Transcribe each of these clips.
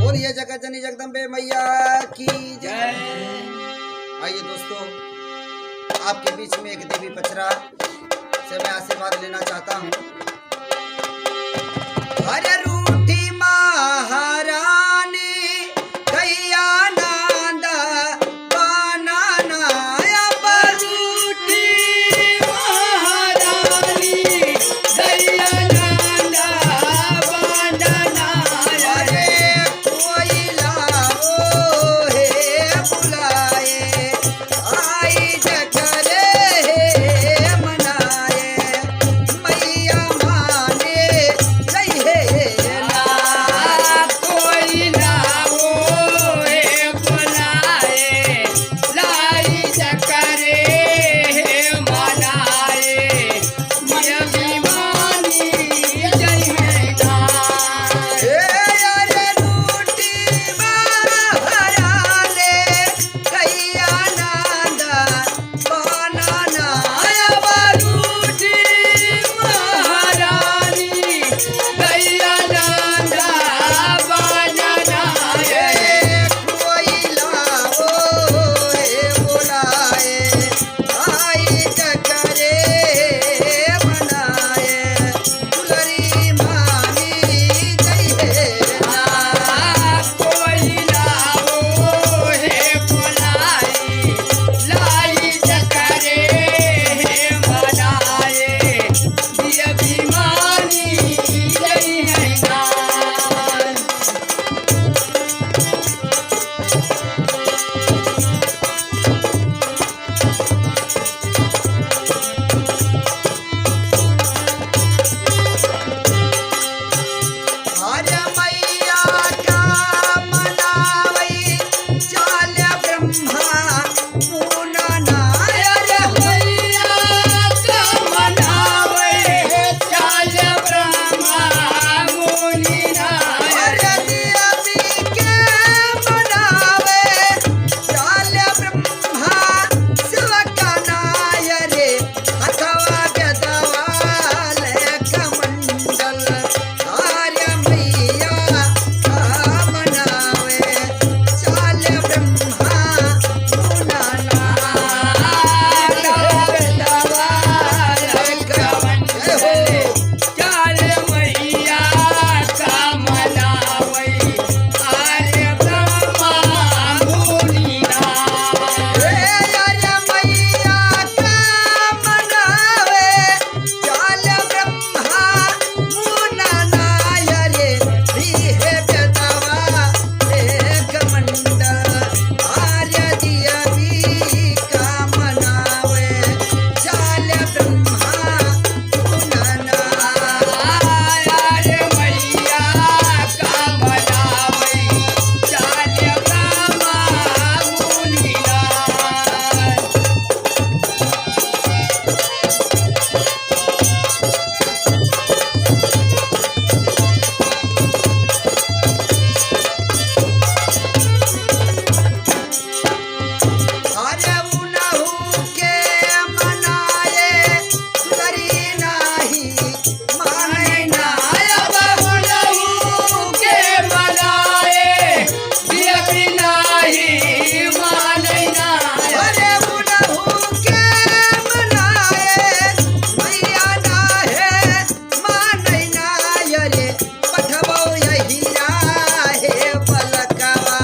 बोलिए जगत जननी जगदम्बे मैया की जय। आइए दोस्तों, आपके बीच में एक देवी पचरा से मैं आशीर्वाद लेना चाहता हूँ। अरे रूठी महारानी गैया नांदा बनाना रूठी महारानी गैया नांदा बनाना। अरे कोई लाओ हे बुलाए आई जगरे हे मनाए मैया माने जय हे ना। कोई लाओ हे बुलाए लाई जकरे हे मनाए मैया बीमानी जय है ना। अरे रूठी महारानी गैया नांदा बनाना रूठी महारानी गैया नांदा बनाना। कोई लाओ हे बुलाए आई जगरे मनाए दुलरी मानी जय हे ना। कोई लाओ हे बुलाई लाई जकरे हे मनाए दिया बीमानी जय है ना। हरे मैया का मनावई चाल ब्रह्मा मुनना। अरे मैया का मनावे चाल ब्रह्मा मुनि नाय। अरे देवी के मनावे चाल ब्रह्मा शिव का नाय रे अथवा के दवाल कमंडल। आर्य मैया का मनावे चाल ब्रह्मा मुनना। चाल मैया का मनावे आर्य ब्रह्मा मुनि नाय। आर्य मैया का मनावे चाल ब्रह्मा मुनना रे रीहे बेदवा एक मंडल। आर्य देवी का मनावे चाल ब्रह्मा मुनना। आर्य मैया का मनावे चाल ब्रह्मा मुनि नाय। अरे उनहु के मनाए दुलरी नाही माने ना। के मनाए दिया बिनाही माने ना। अरे उनहु के मनाए मैया नाहे माने ना रे पठबो यही राहे पलकवा।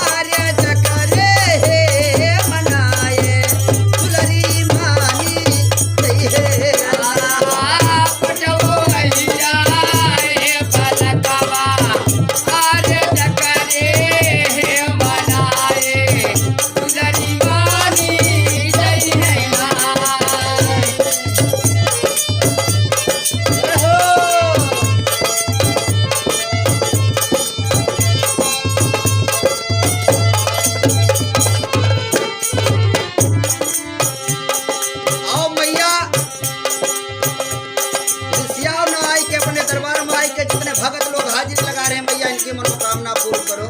आर्य जकरे हे मनाए दुलरी मानी जय हे ना। पटवो भैया हे पलकवा आज जकरे हे मनाए दुलरी मानी जय है ना। आओ मैया ऋषियाओं न आई के अपने दरबार में आई के जितने भगत लोग हाजिरी लगा रहे हैं मैया इनकी मनोकामना पूर्ण करो।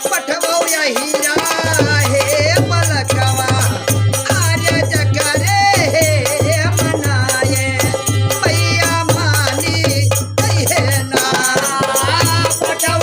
पठबो यही राहे पलकवा आर्य जकरे हे मनाए मैया मानी जय हे ना। पटवो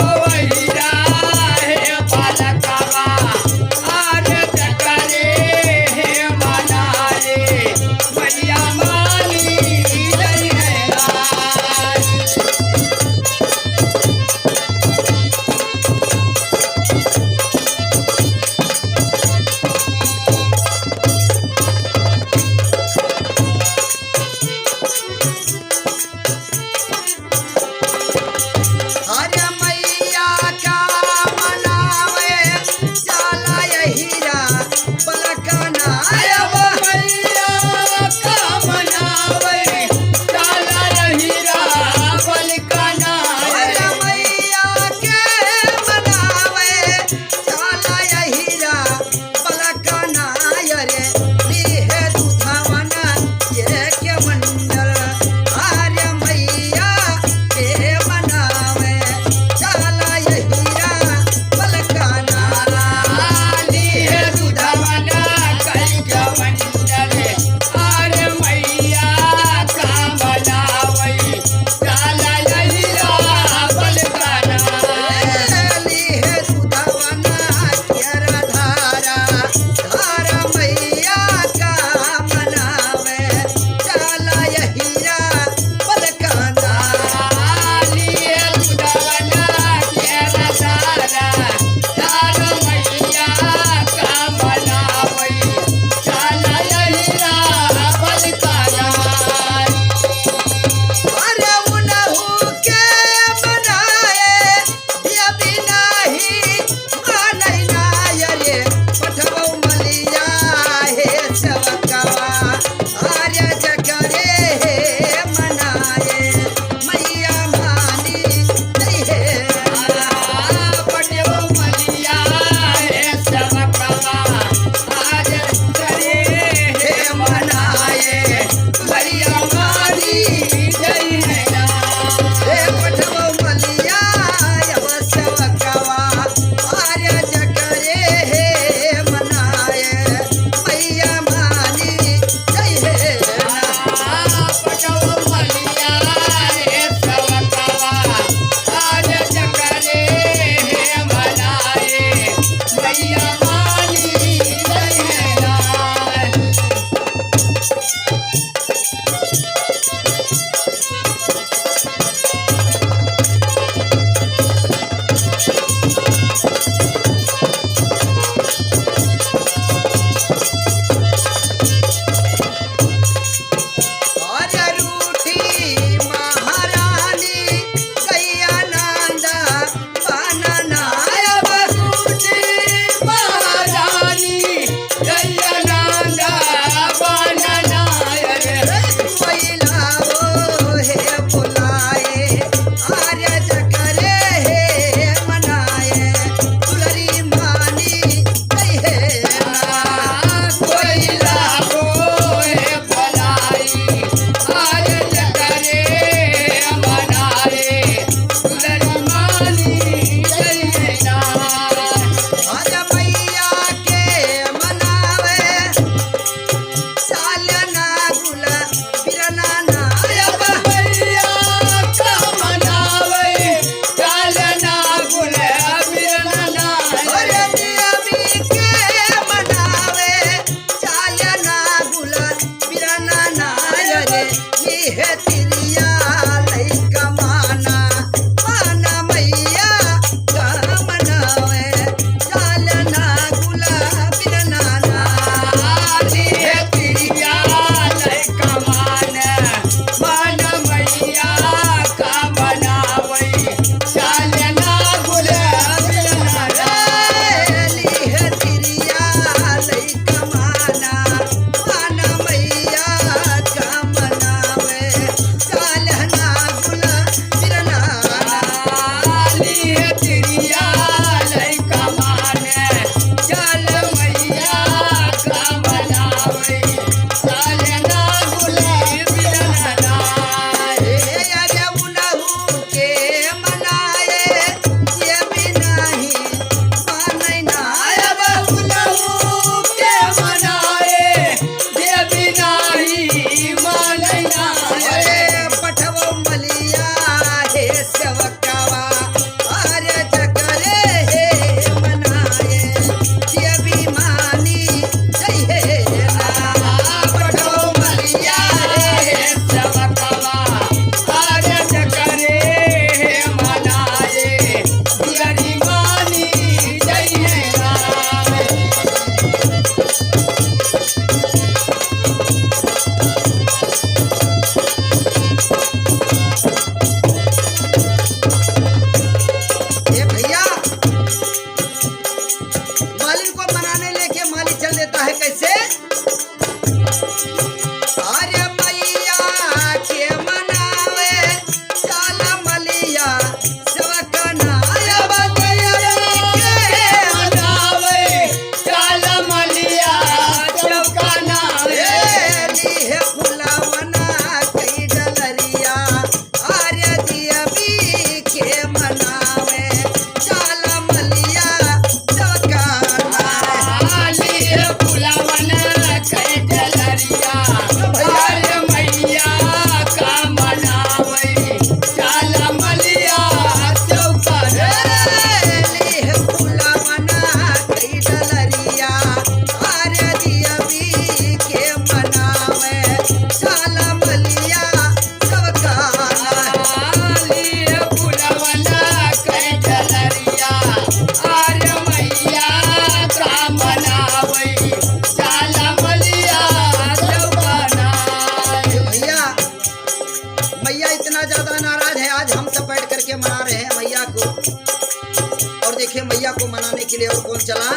बचाने के लिए और कौन चला?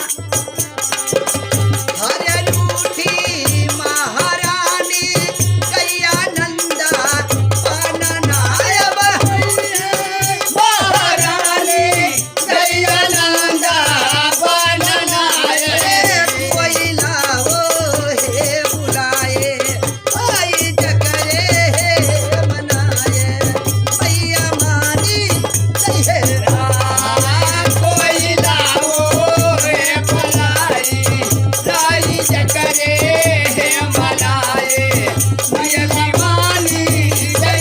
हरे रूठी महारानी गैया नंदा बननायब महारानी गैया नंदा बननाए कोई लाओ हे बुलाए आई जकरे हे मनाए मैया मानी जय कोई लाओ रे भलाई लाई जकरे हे मनाए मैया दीवानी जय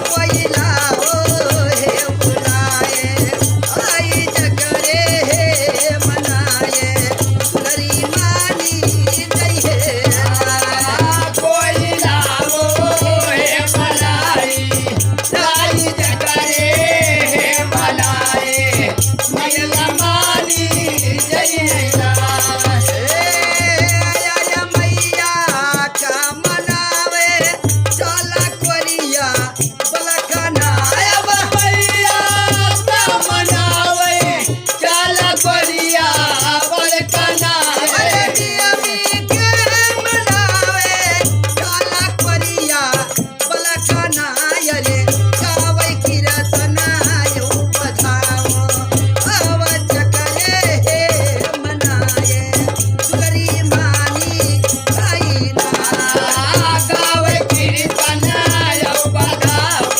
कोई लाओ हे बुलाए आई जकरे हे मनाए सुनरी मानी जय कोई लाओ हे भलाई लाई जकरे हे मनाए मैया दीवानी जय आया मैया का मनावे चला कोरिया बलकनायब भैया का मनावे चल कोरिया बड़कनाए अमी के मनावे चला कोरिया बलकनाय रे गावै कीर्तनायो बधाओ आव जकरे हे मनाए सुनरी मानी गाइना गावे कीर्तन यो बधाओ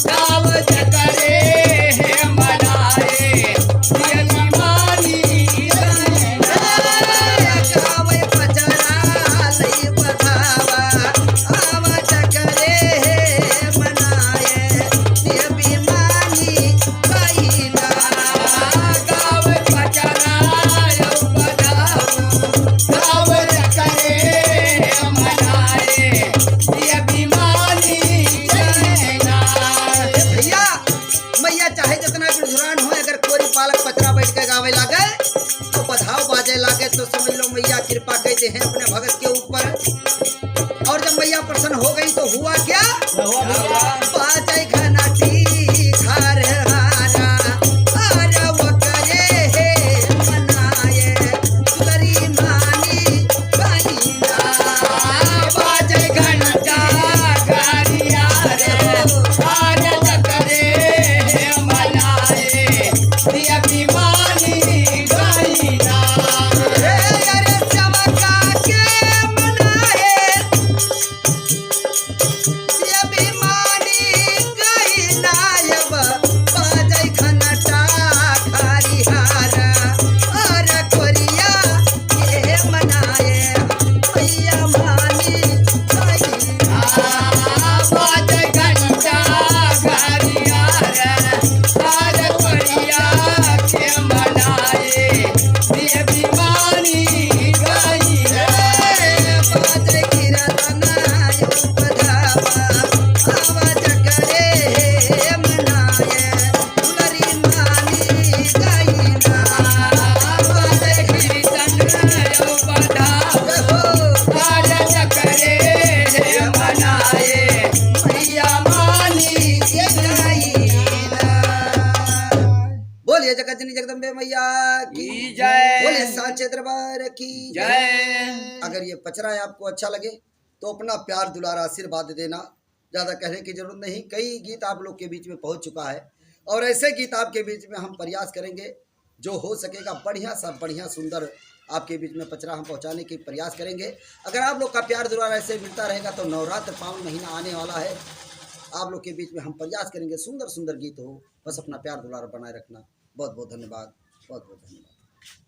गाव जकरे हे मनाए ये दीवानी गावै पचरा लई बधावा आव जकरे हे मनाए ये बीमानी गाइना गाव पचरा यो बधाओ गाव जकरे हे मनाए ये बीमानी जयना भैया मैया चाहे जितना गुजरान हो अगर कोई बालक पचरा बैठ के गावे लागे तो बधाव बाजे लागे तो समझ लो मैया कृपा कहते हैं अपने भगत के ऊपर। और जब मैया प्रसन्न हो गई तो हुआ क्या? बाजे घनाटी घर हारा आर वो करे हे मनाए सुनरी मानी गाइना बाजे घंटा गाड़िया रे आज जकरे हे मनाए ये बीमानी गाइना अरे चमका के मनाए ये बीमानी गाइना अब बाजै घनटा खरिहारा और कोरिया ये मनाए मैया मानी गाइना बाजे घंटा गाड़िया रे आज बढ़िया के मनाए ये बीमानी गाइना बाजै कीर्तनायो बधावा आव जकरे हे मनाए सुनरी मानी गाइना बाजे कीर्तन यो बधाओ आज जकरे हे मनाए मैया मानी बोलिए जगत जननी जगदम्बे मैया की की जय। बोलिए सांचे दरबार की जय अगर ये पचरा आपको अच्छा लगे तो अपना प्यार दुलारा आशीर्वाद देना। ज़्यादा कहने की जरूरत नहीं, कई गीत आप लोग के बीच में पहुंच चुका है और ऐसे गीत आपके बीच में हम प्रयास करेंगे जो हो सकेगा बढ़िया सा बढ़िया सुंदर आपके बीच में पचरा हम पहुंचाने की प्रयास करेंगे। अगर आप लोग का प्यार दुलारा ऐसे मिलता रहेगा तो नवरात्र पावन महीना आने वाला है, आप लोग के बीच में हम प्रयास करेंगे सुंदर सुंदर गीत हो। बस अपना प्यार दुलारा बनाए रखना। बहुत बहुत धन्यवाद, बहुत बहुत धन्यवाद।